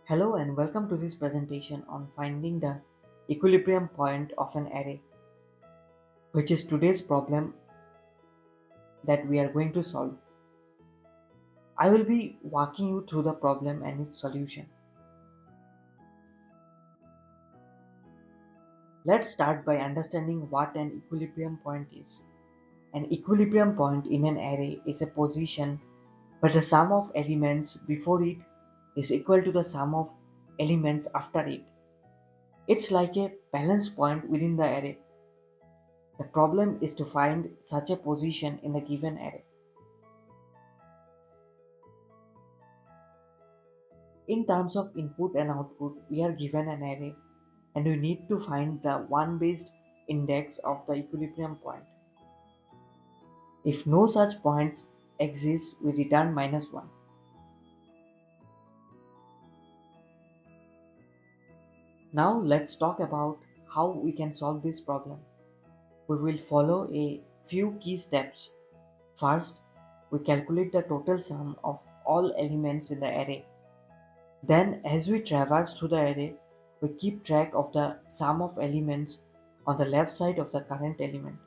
Hello and welcome to this presentation on finding the equilibrium point of an array, which is today's problem that we are going to solve. I will be walking you through the problem and its solution. Let's start by understanding what an equilibrium point is. An equilibrium point in an array is a position where the sum of elements before it is equal to the sum of elements after it. It's like a balance point within the array. The problem is to find such a position in a given array. In terms of input and output, we are given an array and we need to find the one-based index of the equilibrium point. If no such points exist, we return -1. Now let's talk about how we can solve this problem. We will follow a few key steps. First, we calculate the total sum of all elements in the array. Then, as we traverse through the array, we keep track of the sum of elements on the left side of the current element.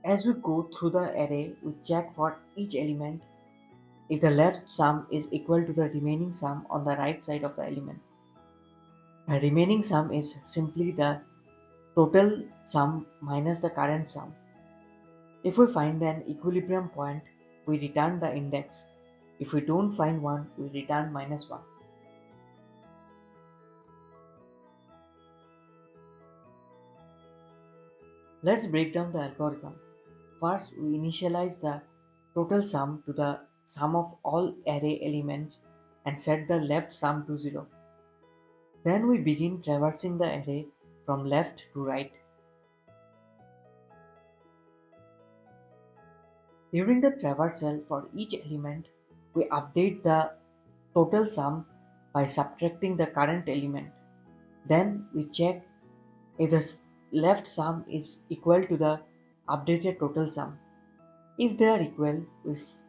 As we go through the array, we check for each element if the left sum is equal to the remaining sum on the right side of the element. The remaining sum is simply the total sum minus the current sum. If we find an equilibrium point, we return the index. If we don't find one, we return -1. Let's break down the algorithm. First, we initialize the total sum to the sum of all array elements and set the left sum to 0. Then we begin traversing the array from left to right. During the traversal for each element, we update the total sum by subtracting the current element. Then we check if the left sum is equal to the updated total sum. If they are equal,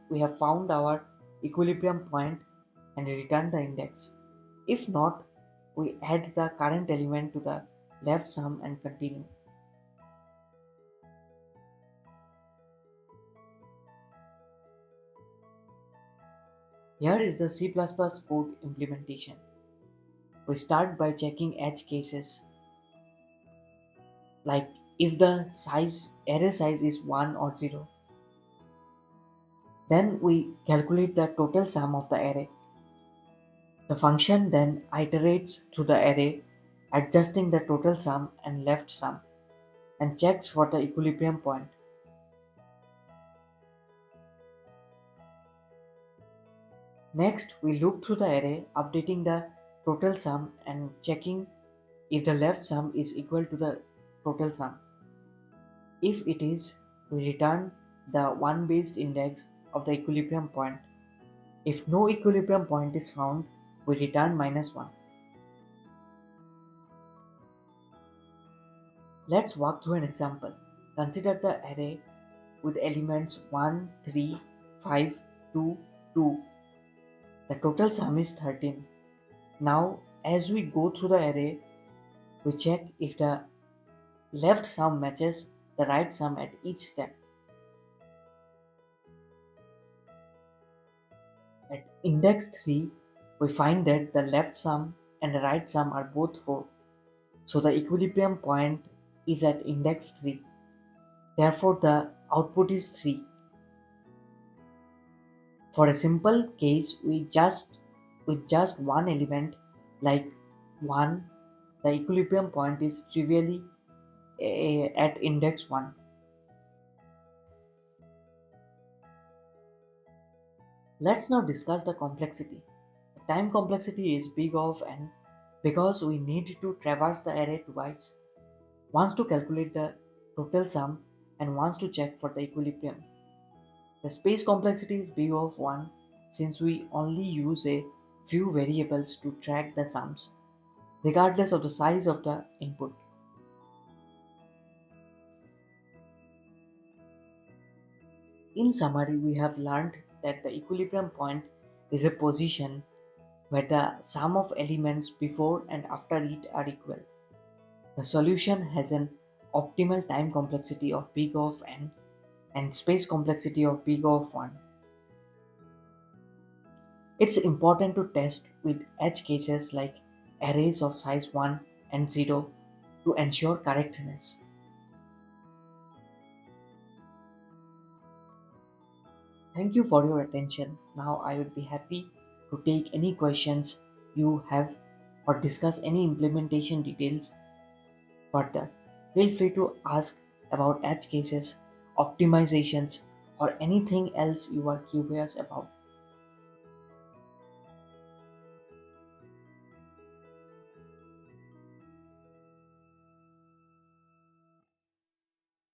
we have found our equilibrium point and return the index. If not, we add the current element to the left sum and continue. Here is the C++ code implementation. We start by checking edge cases, like if the array size is 1 or 0. Then we calculate the total sum of the array. The function then iterates through the array, adjusting the total sum and left sum, and checks for the equilibrium point. Next, we look through the array, updating the total sum and checking if the left sum is equal to the total sum. If it is, we return the one-based index of the equilibrium point. If no equilibrium point is found, we return -1. Let's walk through an example. Consider the array with elements 1, 3, 5, 2, 2. The total sum is 13. Now, as we go through the array, we check if the left sum matches the right sum at each step. At index 3, we find that the left sum and the right sum are both 4. So the equilibrium point is at index 3. Therefore, the output is 3. For a simple case, with just one element like 1, the equilibrium point is trivially at index 1. Let's now discuss the complexity. The time complexity is big of n because we need to traverse the array twice, once to calculate the total sum and once to check for the equilibrium. The space complexity is big of 1 since we only use a few variables to track the sums, regardless of the size of the input. In summary, we have learned that the equilibrium point is a position where the sum of elements before and after it are equal. The solution has an optimal time complexity of big O of n and space complexity of big O of 1. It's important to test with edge cases like arrays of size 1 and 0 to ensure correctness. Thank you for your attention. Now I would be happy to take any questions you have or discuss any implementation details further. Feel free to ask about edge cases, optimizations, or anything else you are curious about.